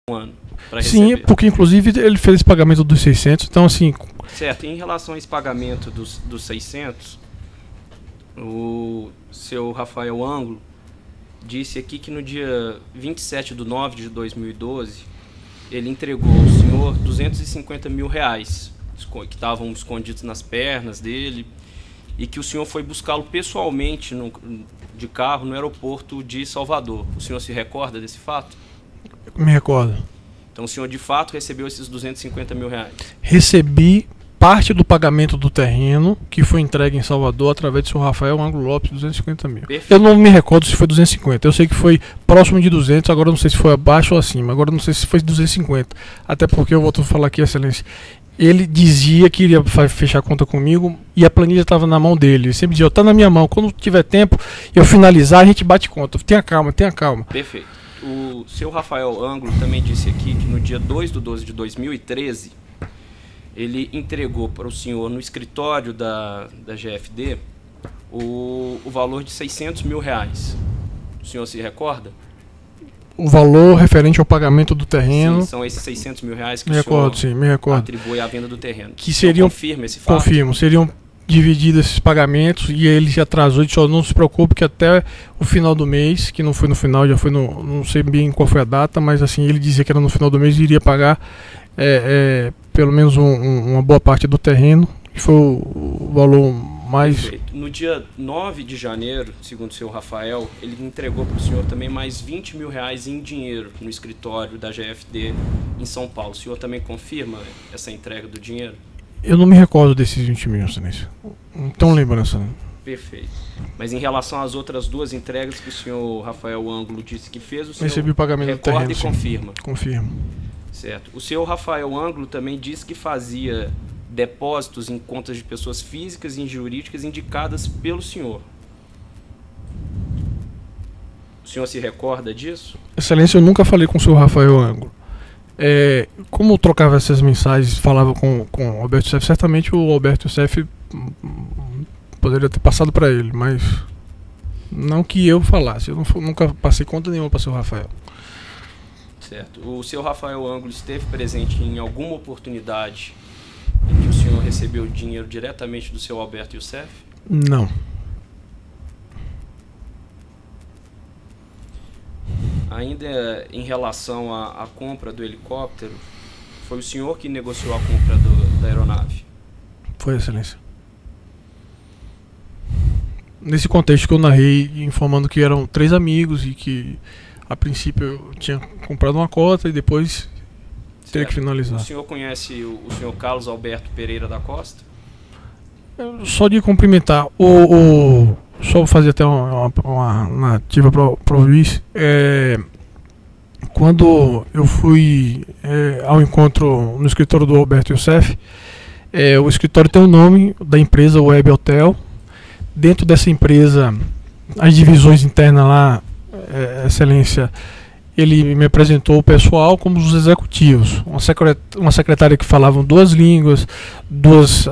um ano para Sim, receber. porque inclusive ele fez esse pagamento dos 600, então assim... Certo, em relação a esse pagamento dos 600, o seu Rafael Ângulo disse aqui que no dia 27/9/2012 ele entregou ao senhor R$250 mil, que estavam escondidos nas pernas dele, e que o senhor foi buscá-lo pessoalmente de carro no aeroporto de Salvador. O senhor se recorda desse fato? Me recordo. Então o senhor de fato recebeu esses R$250 mil? Recebi parte do pagamento do terreno que foi entregue em Salvador através do seu Rafael Ângulo Lopes, 250 mil. Perfeito. Eu não me recordo se foi 250. Eu sei que foi próximo de 200, agora não sei se foi abaixo ou acima. Agora não sei se foi 250. Até porque eu volto a falar aqui, Excelência. Ele dizia que iria fechar a conta comigo e a planilha estava na mão dele. Ele sempre dizia, está na minha mão. Quando tiver tempo, eu finalizar, a gente bate conta. Tenha calma, tenha calma. Perfeito. O seu Rafael Ângulo também disse aqui que no dia 2/12/2013, ele entregou para o senhor no escritório da GFD o valor de R$600 mil. O senhor se recorda? O valor referente ao pagamento do terreno. Sim, são esses R$600 mil que me recordo, senhor me recordo. atribui à venda do terreno. Que seriam, confirma esse fato? Confirmo, seriam divididos esses pagamentos e ele já atrasou e disse, não se preocupe que até o final do mês, que não foi no final, já foi no, não sei bem qual foi a data, mas assim, ele dizia que era no final do mês e iria pagar pelo menos uma boa parte do terreno, que foi o valor mais... Perfeito. No dia 9 de janeiro, segundo o senhor Rafael, ele entregou para o senhor também mais R$20 mil em dinheiro no escritório da GFD em São Paulo. O senhor também confirma essa entrega do dinheiro? Eu não me recordo desses 20 mil, Excelência. Não tenho lembrança. Perfeito. Mas em relação às outras duas entregas que o senhor Rafael Ângulo disse que fez, o senhor recebi o pagamento do terreno, e confirma? Confirmo. Certo. O senhor Rafael Ângulo também disse que fazia depósitos em contas de pessoas físicas e jurídicas indicadas pelo senhor. O senhor se recorda disso? Excelência, eu nunca falei com o senhor Rafael Ângulo. Como eu trocava essas mensagens, falava com o Alberto Youssef, certamente o Alberto Youssef poderia ter passado para ele, mas não que eu falasse. Eu nunca passei conta nenhuma para o senhor Rafael. Certo. O senhor Rafael Ângulo esteve presente em alguma oportunidade em que o senhor recebeu dinheiro diretamente do seu Alberto Youssef? Não. Ainda em relação à compra do helicóptero, foi o senhor que negociou a compra da aeronave? Foi, Excelência. Nesse contexto que eu narrei, informando que eram 3 amigos e que a princípio eu tinha comprado uma cota e depois teria que finalizar. O senhor conhece o senhor Carlos Alberto Pereira da Costa? Só de cumprimentar. Só fazer até uma nativa para o Luiz. Quando eu fui ao encontro no escritório do Alberto Youssef, o escritório tem o nome da empresa Web Hotel. Dentro dessa empresa, as divisões internas lá, Excelência, ele me apresentou o pessoal como os executivos. Uma secretária que falava 2 línguas, 2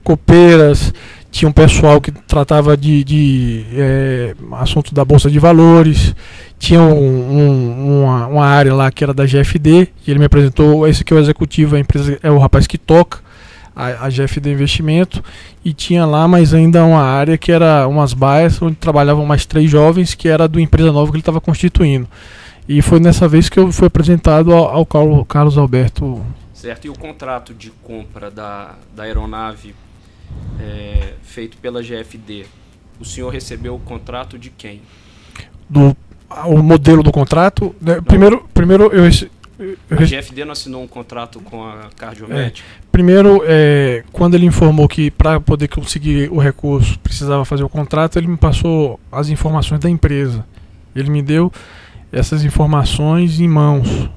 copeiras. Tinha um pessoal que tratava de assunto da Bolsa de Valores. Tinha uma área lá que era da GFD. E ele me apresentou, esse aqui é o executivo, a empresa é o rapaz que toca a GFD Investimento. E tinha lá mais ainda uma área que era umas baias, onde trabalhavam mais 3 jovens, que era do empresa nova que ele estava constituindo. E foi nessa vez que eu fui apresentado ao Carlos Alberto. Certo, e o contrato de compra da aeronave feito pela GFD, o senhor recebeu o contrato de quem? O modelo do contrato, né? Primeiro a GFD não assinou um contrato com a Cardiomed? Primeiro, quando ele informou que para poder conseguir o recurso precisava fazer o contrato, ele me passou as informações da empresa. Ele me deu essas informações em mãos.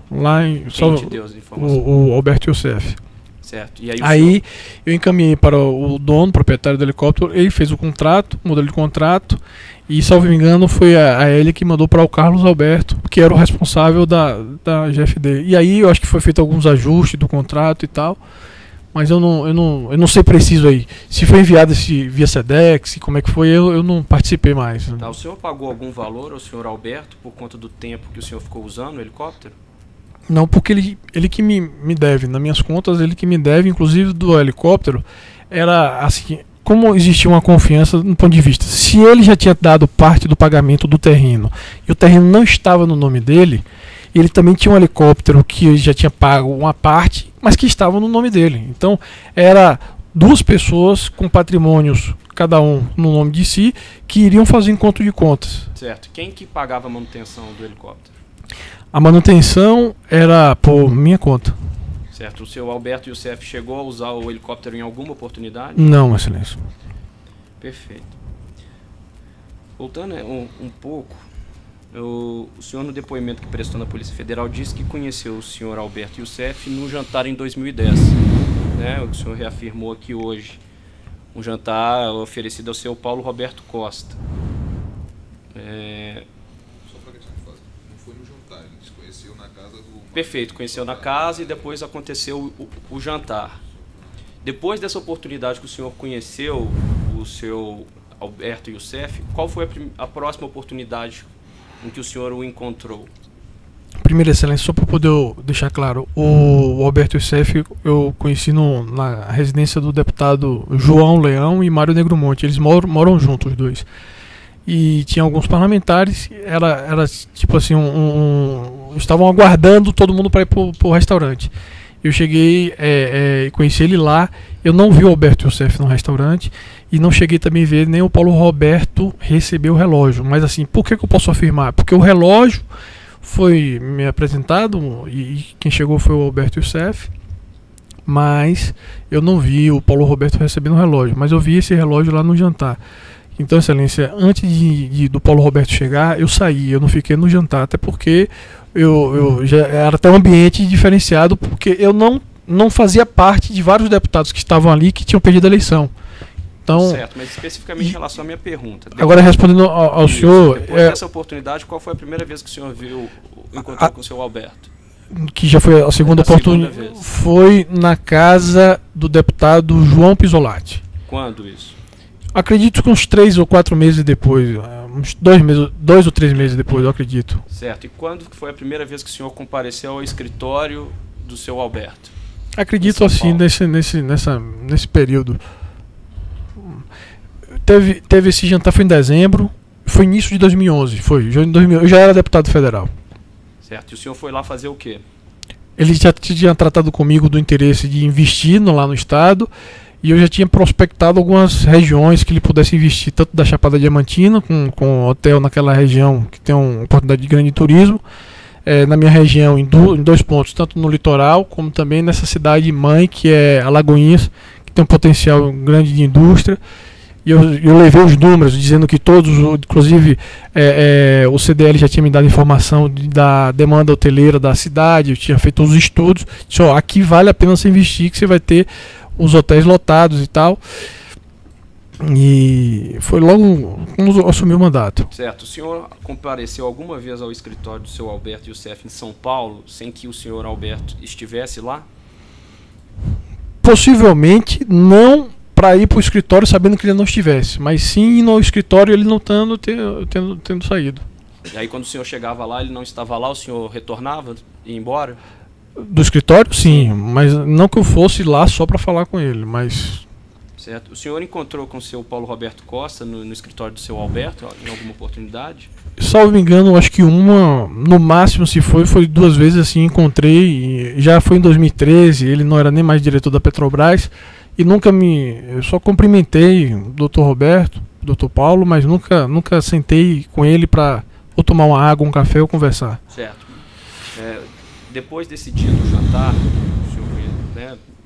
Quem te deu as informações? O Alberto Youssef. Certo. E aí eu encaminhei para o dono, proprietário do helicóptero, ele fez o contrato, o modelo de contrato, e, salvo engano, foi a ele que mandou para o Carlos Alberto, que era o responsável da GFD. E aí eu acho que foi feito alguns ajustes do contrato e tal, mas eu não sei preciso aí. Se foi enviado via SEDEX, como é que foi, eu não participei mais. O senhor pagou algum valor ao senhor Alberto por conta do tempo que o senhor ficou usando o helicóptero? Não, porque ele que me deve, nas minhas contas, ele que me deve, inclusive do helicóptero, era assim, como existia uma confiança no ponto de vista, se ele já tinha dado parte do pagamento do terreno e o terreno não estava no nome dele, ele também tinha um helicóptero que já tinha pago uma parte, mas que estava no nome dele. Então, era duas pessoas com patrimônios, cada um no nome de si, que iriam fazer encontro de contas. Certo. Quem que pagava a manutenção do helicóptero? A manutenção era por minha conta. Certo. O seu Alberto Youssef chegou a usar o helicóptero em alguma oportunidade? Não, excelência. Perfeito. Voltando um pouco, o senhor no depoimento que prestou na Polícia Federal disse que conheceu o senhor Alberto Youssef num jantar em 2010. Né? O que o senhor reafirmou aqui hoje. Um jantar oferecido ao seu Paulo Roberto Costa. Perfeito, conheceu na casa e depois aconteceu o jantar. Depois dessa oportunidade que o senhor conheceu o seu Alberto Youssef, qual foi a próxima oportunidade em que o senhor o encontrou? Primeira excelência, só para poder deixar claro, o Alberto Youssef eu conheci na residência do deputado João Leão e Mário Negromonte. Eles moram juntos, os dois. E tinha alguns parlamentares, era tipo assim, estavam aguardando todo mundo para ir pro restaurante. Eu cheguei e conheci ele lá. Eu não vi o Alberto Youssef no restaurante e não cheguei também a ver nem o Paulo Roberto receber o relógio. Mas assim, por que eu posso afirmar? Porque o relógio foi me apresentado e quem chegou foi o Alberto Youssef, mas eu não vi o Paulo Roberto recebendo o relógio, mas eu vi esse relógio lá no jantar. Então, excelência, antes do Paulo Roberto chegar, eu saí, eu não fiquei no jantar, até porque eu já era até um ambiente diferenciado, porque eu não fazia parte de vários deputados que estavam ali que tinham perdido a eleição. Então, certo, mas especificamente em relação à minha pergunta. Agora, respondendo ao senhor... Depois dessa oportunidade, qual foi a primeira vez que o senhor encontrou com o seu Alberto? Que já foi a segunda oportunidade. Foi na casa do deputado João Pisolatti. Quando isso? Acredito que uns 3 ou 4 meses depois, uns 2 ou 3 meses depois, eu acredito. Certo. E quando foi a primeira vez que o senhor compareceu ao escritório do seu Alberto? Acredito assim, nesse período. Teve esse jantar, foi em dezembro, foi início de 2011, eu já era deputado federal. Certo. E o senhor foi lá fazer o quê? Ele já tinha tratado comigo do interesse de investir lá no estado. E eu já tinha prospectado algumas regiões que ele pudesse investir, tanto da Chapada Diamantina, com hotel naquela região que tem uma oportunidade de grande turismo, na minha região em 2 pontos, tanto no litoral, como também nessa cidade mãe, que é Alagoinhas, que tem um potencial grande de indústria. E eu levei os números, dizendo que todos, inclusive o CDL já tinha me dado informação da demanda hoteleira da cidade, eu tinha feito os estudos, disse, aqui vale a pena você investir, que você vai ter os hotéis lotados e tal. E foi logo quando assumiu o mandato. Certo. O senhor compareceu alguma vez ao escritório do seu Alberto Youssef em São Paulo, sem que o senhor Alberto estivesse lá? Possivelmente não para ir para o escritório sabendo que ele não estivesse, mas sim no escritório ele não tendo saído. E aí quando o senhor chegava lá, ele não estava lá, o senhor retornava e ia embora? Do escritório, sim, mas não que eu fosse lá só para falar com ele, mas... Certo. O senhor encontrou com o seu Paulo Roberto Costa no escritório do seu Alberto em alguma oportunidade? Salvo me engano, acho que uma, no máximo, se foi 2 vezes assim, encontrei, já foi em 2013, ele não era nem mais diretor da Petrobras, e eu só cumprimentei o Dr. Roberto, o Dr. Paulo, mas nunca sentei com ele para ou tomar uma água, um café ou conversar. Certo. Depois desse dia do jantar,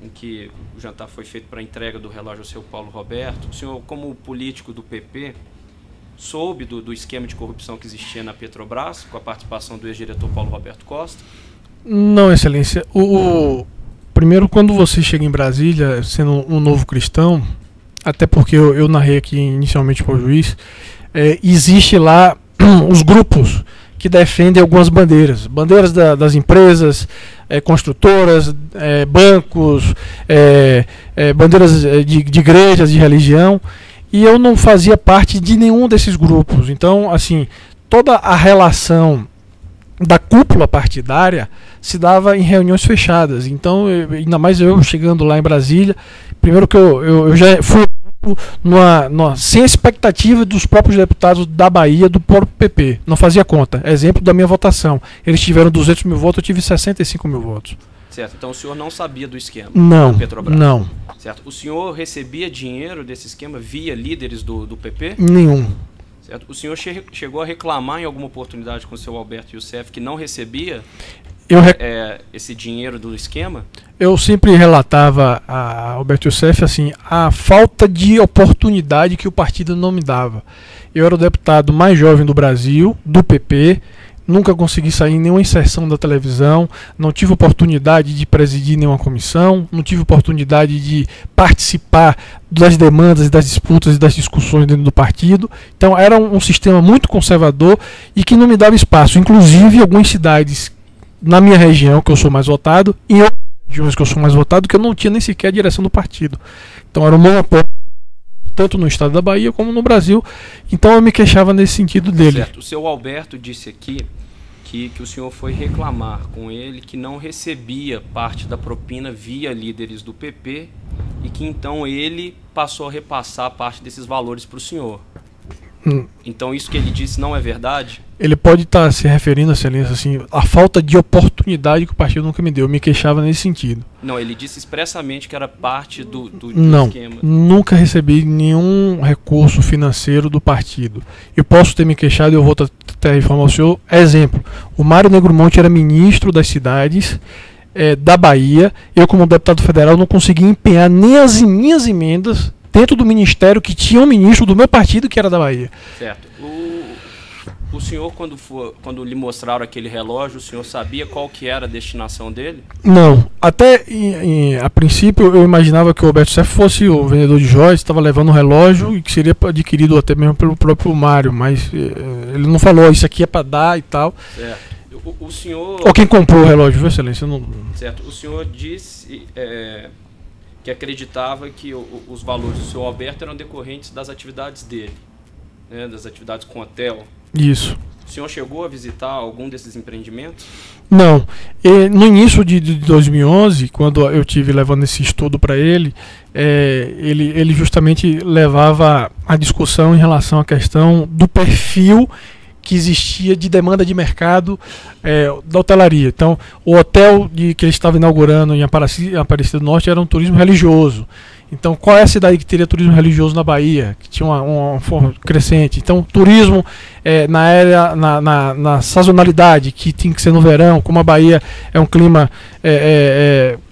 em que o jantar foi feito para a entrega do relógio ao seu Paulo Roberto, o senhor, como político do PP, soube do esquema de corrupção que existia na Petrobras, com a participação do ex-diretor Paulo Roberto Costa? Não, excelência. Primeiro, quando você chega em Brasília, sendo um novo cristão, até porque eu narrei aqui inicialmente para o juiz, existe lá os grupos que defendem algumas bandeiras das empresas, construtoras, bancos, bandeiras de igrejas, de religião, e eu não fazia parte de nenhum desses grupos. Então, assim, toda a relação da cúpula partidária se dava em reuniões fechadas. Então, ainda mais eu chegando lá em Brasília, primeiro que eu já fui sem expectativa dos próprios deputados da Bahia, do próprio PP, não fazia conta. Exemplo da minha votação, eles tiveram 200 mil votos, eu tive 65 mil votos. Certo, então o senhor não sabia do esquema da Petrobras? Não. Certo, o senhor recebia dinheiro desse esquema via líderes do PP? Nenhum. Certo, o senhor chegou a reclamar em alguma oportunidade com o seu Alberto Youssef que não recebia esse dinheiro do esquema? Eu sempre relatava a Alberto Youssef assim, a falta de oportunidade que o partido não me dava. Eu era o deputado mais jovem do Brasil, do PP, nunca consegui sair em nenhuma inserção da televisão, não tive oportunidade de presidir nenhuma comissão, não tive oportunidade de participar das demandas, das disputas e das discussões dentro do partido. Então era um sistema muito conservador e que não me dava espaço. Inclusive algumas cidades na minha região, que eu sou mais votado, e em outras regiões que eu sou mais votado, que eu não tinha nem sequer a direção do partido. Então era um monopólio, tanto no estado da Bahia como no Brasil. Então eu me queixava nesse sentido dele. Certo. O seu Alberto disse aqui que o senhor foi reclamar com ele que não recebia parte da propina via líderes do PP e que então ele passou a repassar parte desses valores para o senhor. Então isso que ele disse não é verdade? Ele pode estar se referindo, Excelência, assim, à falta de oportunidade que o partido nunca me deu. Eu me queixava nesse sentido. Não, ele disse expressamente que era parte do esquema. Não, nunca recebi nenhum recurso financeiro do partido. Eu posso ter me queixado e eu vou até informar o senhor. Exemplo, o Mário Negromonte era ministro das cidades da Bahia. Eu, como deputado federal, não consegui empenhar nem as minhas emendas dentro do ministério que tinha um ministro do meu partido que era da Bahia. Certo. O senhor, quando lhe mostraram aquele relógio, o senhor sabia qual que era a destinação dele? Não. Até a princípio eu imaginava que o Alberto Youssef fosse o vendedor de joias, estava levando um relógio e que seria adquirido até mesmo pelo próprio Mário, mas ele não falou, isso aqui é para dar e tal. Certo. O senhor... Ou quem comprou o relógio, viu, Excelência? Não... Certo. O senhor disse que acreditava que os valores do seu Alberto eram decorrentes das atividades dele, né, das atividades com hotel. Isso. O senhor chegou a visitar algum desses empreendimentos? Não. No início de 2011, quando eu tive levando esse estudo para ele, ele justamente levava a discussão em relação à questão do perfil que existia de demanda de mercado da hotelaria. Então, o hotel que ele estava inaugurando em Aparecida do Norte era um turismo religioso. Então, qual é a cidade que teria turismo religioso na Bahia, que tinha uma forma crescente? Então, turismo na sazonalidade, que tinha que ser no verão, como a Bahia é um clima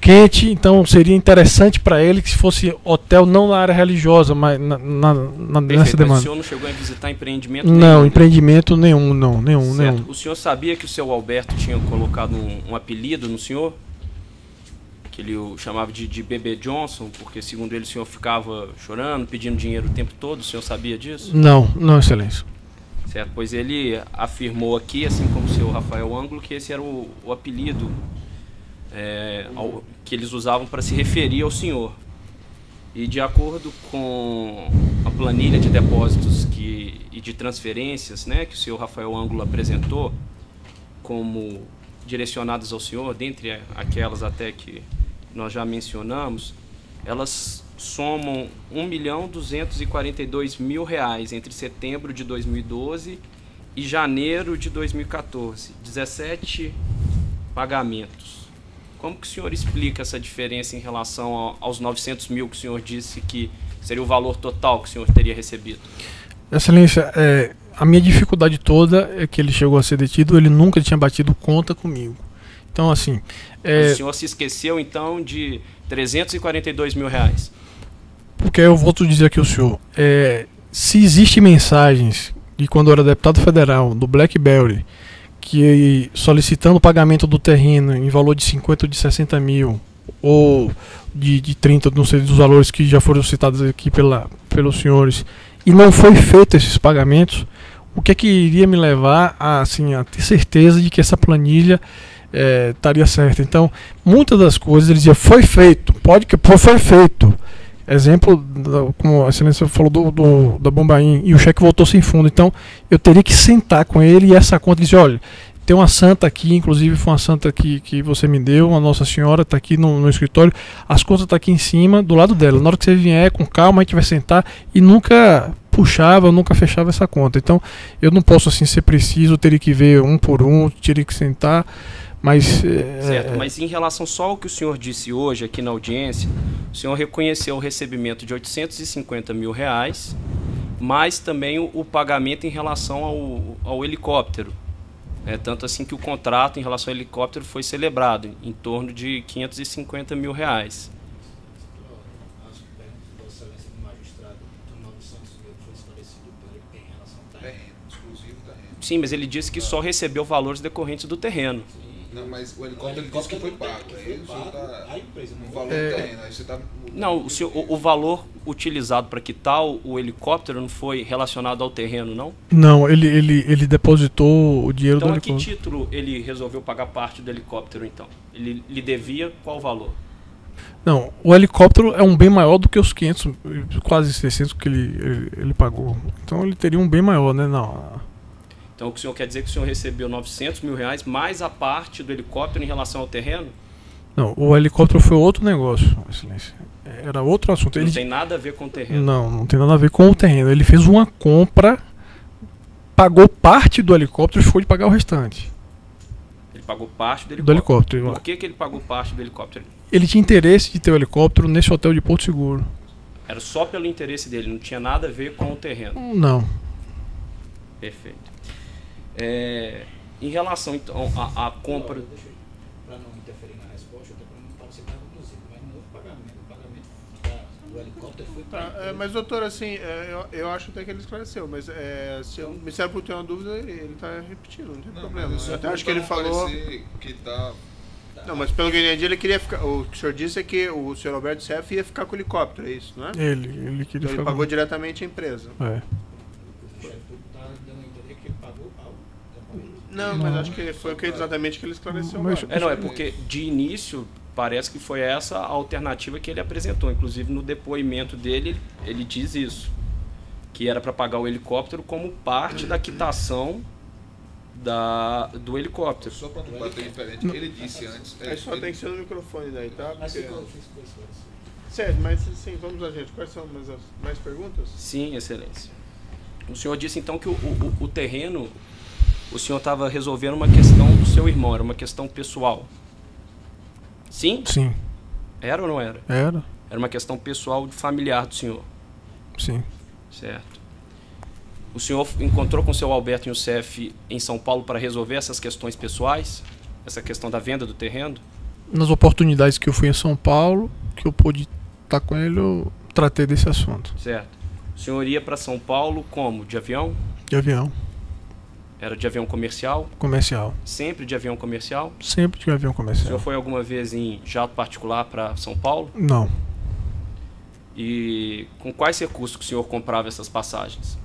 quente, então seria interessante para ele que se fosse hotel não na área religiosa, mas nessa demanda. Mas o senhor não chegou a visitar empreendimento nenhum? Não, empreendimento nenhum. O senhor sabia que o seu Alberto tinha colocado um apelido no senhor? Que ele o chamava de Bebê Johnson, porque segundo ele o senhor ficava chorando, pedindo dinheiro o tempo todo. O senhor sabia disso? Não, Excelência. Certo, pois ele afirmou aqui, assim como o senhor Rafael Ângulo, que esse era o apelido que eles usavam para se referir ao senhor. E de acordo com a planilha de depósitos e de transferências, né, que o senhor Rafael Ângulo apresentou como direcionadas ao senhor, dentre aquelas até que nós já mencionamos, elas somam R$1.242.000 entre setembro de 2012 e janeiro de 2014, 17 pagamentos. Como que o senhor explica essa diferença em relação aos 900 mil que o senhor disse que seria o valor total que o senhor teria recebido? Excelência, a minha dificuldade toda é que ele chegou a ser detido, ele nunca tinha batido conta comigo. Então, assim... O senhor se esqueceu, então, de R$342.000? Porque eu volto a dizer aqui ao senhor, se existem mensagens de quando eu era deputado federal, do BlackBerry, que solicitando o pagamento do terreno em valor de 50 ou de 60 mil, ou de 30, não sei dos valores que já foram citados aqui pelos senhores, e não foi feito esses pagamentos, o que é que iria me levar a ter certeza de que essa planilha estaria certa? Então, muitas das coisas ele dizia, foi feito, foi feito. Exemplo, como a excelência falou da Bombaim, e o cheque voltou sem fundo. Então, eu teria que sentar com ele e essa conta dizer, olha, Tem uma santa aqui, inclusive foi uma santa que você me deu, uma Nossa Senhora, está aqui no escritório. As contas estão aqui em cima, do lado dela. Na hora que você vier, com calma, a gente vai sentar e nunca puxava, nunca fechava essa conta. Então, eu não posso assim ser preciso, eu teria que ver um por um, teria que sentar, mas... Certo, mas em relação só ao que o senhor disse hoje aqui na audiência, o senhor reconheceu o recebimento de R$850 mil, mas também o pagamento em relação ao helicóptero. Tanto assim que o contrato em relação ao helicóptero foi celebrado em torno de R$550 mil. Sim, mas ele disse que só recebeu valores decorrentes do terreno. Não, mas o helicóptero ele disse que foi pago. Aí o senhor está no valor do terreno. Aí você tá... Não, o valor utilizado para quitar o helicóptero não foi relacionado ao terreno, não? Não, ele depositou o dinheiro do helicóptero. Então, a que título ele resolveu pagar parte do helicóptero, então? Ele lhe devia qual valor? Não, o helicóptero é um bem maior do que os 500, quase 600 que ele pagou. Então, ele teria um bem maior, né? Não. Então, o que o senhor quer dizer que o senhor recebeu R$900 mil mais a parte do helicóptero em relação ao terreno? Não, o helicóptero foi outro negócio, Excelência. Era outro assunto. Não tem nada a ver com o terreno? Não tem nada a ver com o terreno. Ele fez uma compra, pagou parte do helicóptero e ficou de pagar o restante. Ele pagou parte do helicóptero. Por que ele pagou parte do helicóptero? Ele tinha interesse de ter o helicóptero nesse hotel de Porto Seguro. Era só pelo interesse dele, não tinha nada a ver com o terreno? Não. Perfeito. Em relação então à compra... Para não interferir na resposta, até para não parecer mais conduzido, mas não houve pagamento. O pagamento do helicóptero foi para... Mas, doutor, assim, eu acho até que ele esclareceu, mas se o Ministério Público tem uma dúvida, ele está repetindo, não tem problema. Eu até acho que ele falou... Que tá... Não, mas pelo que eu entendi, ele queria ficar... O que o senhor disse é que o senhor Alberto Seff ia ficar com o helicóptero, é isso, não é? Ele queria então ele pagou diretamente a empresa. Não, mas acho que foi exatamente que ele esclareceu. É porque de início parece que foi essa a alternativa que ele apresentou. Inclusive no depoimento dele, ele diz isso. Que era para pagar o helicóptero como parte da quitação do helicóptero. Só para não bater diferente, ele disse antes... Aí só tem que ser no microfone daí, tá? Certo, mas sim, vamos lá, gente. Quais são mais perguntas? Sim, excelência. O senhor disse então que o terreno... O senhor estava resolvendo uma questão do seu irmão, era uma questão pessoal. Sim? Sim. Era ou não era? Era. Era uma questão pessoal familiar do senhor? Sim. Certo. O senhor encontrou com o seu Alberto Youssef em São Paulo para resolver essas questões pessoais? Essa questão da venda do terreno? Nas oportunidades que eu fui em São Paulo, que eu pude estar com ele, eu tratei desse assunto. Certo. O senhor ia para São Paulo como? De avião? De avião. Era de avião comercial? Comercial. Sempre de avião comercial? Sempre de avião comercial. O senhor foi alguma vez em jato particular para São Paulo? Não. E com quais recursos que o senhor comprava essas passagens?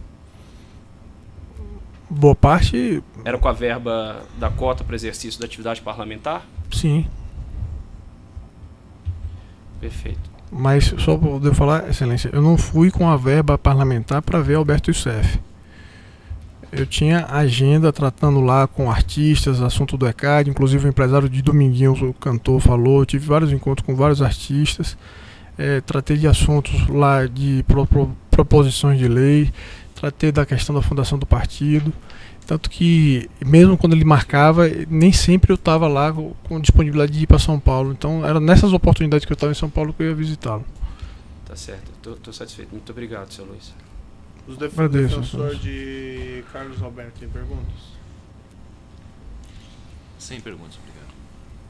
Boa parte... Era com a verba da cota para exercício da atividade parlamentar? Sim. Perfeito. Mas, só para poder falar, Excelência, eu não fui com a verba parlamentar para ver Alberto Youssef. Eu tinha agenda tratando lá com artistas, assunto do ECAD, inclusive o empresário de Dominguinhos, o cantor, falou. Eu tive vários encontros com vários artistas, tratei de assuntos lá de proposições de lei, tratei da questão da fundação do partido. Tanto que, mesmo quando ele marcava, nem sempre eu estava lá com disponibilidade de ir para São Paulo. Então, era nessas oportunidades que eu estava em São Paulo que eu ia visitá-lo. Tá certo, estou satisfeito. Muito obrigado, seu Luiz. Os defensores de Carlos Alberto têm perguntas? Sem perguntas, obrigado.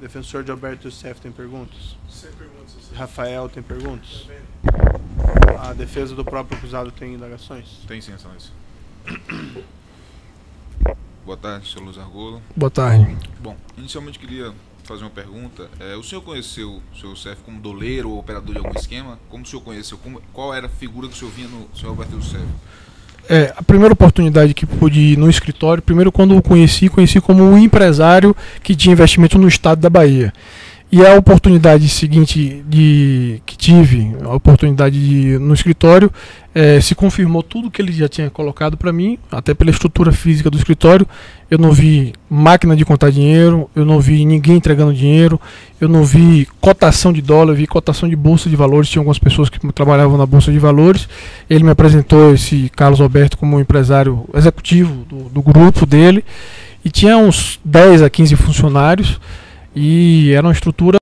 Defensor de Alberto Youssef tem perguntas? Sem perguntas. Rafael tem perguntas? A defesa do próprio acusado tem indagações? Tem sim, excelência. Boa tarde, senhor Luiz Argola. Boa tarde. Bom, inicialmente queria fazer uma pergunta. O senhor conheceu o senhor Youssef como doleiro ou operador de algum esquema? Como o senhor conheceu? Qual era a figura que o senhor via no senhor Alberto Youssef? A primeira oportunidade que pude ir no escritório, primeiro quando o conheci como um empresário que tinha investimento no estado da Bahia. E a oportunidade seguinte que tive, a oportunidade no escritório, se confirmou tudo que ele já tinha colocado para mim, até pela estrutura física do escritório. Eu não vi máquina de contar dinheiro, eu não vi ninguém entregando dinheiro, eu não vi cotação de dólar, eu vi cotação de bolsa de valores. Tinha algumas pessoas que trabalhavam na bolsa de valores. Ele me apresentou esse Carlos Alberto como empresário executivo do grupo dele, e tinha uns 10 a 15 funcionários, e era uma estrutura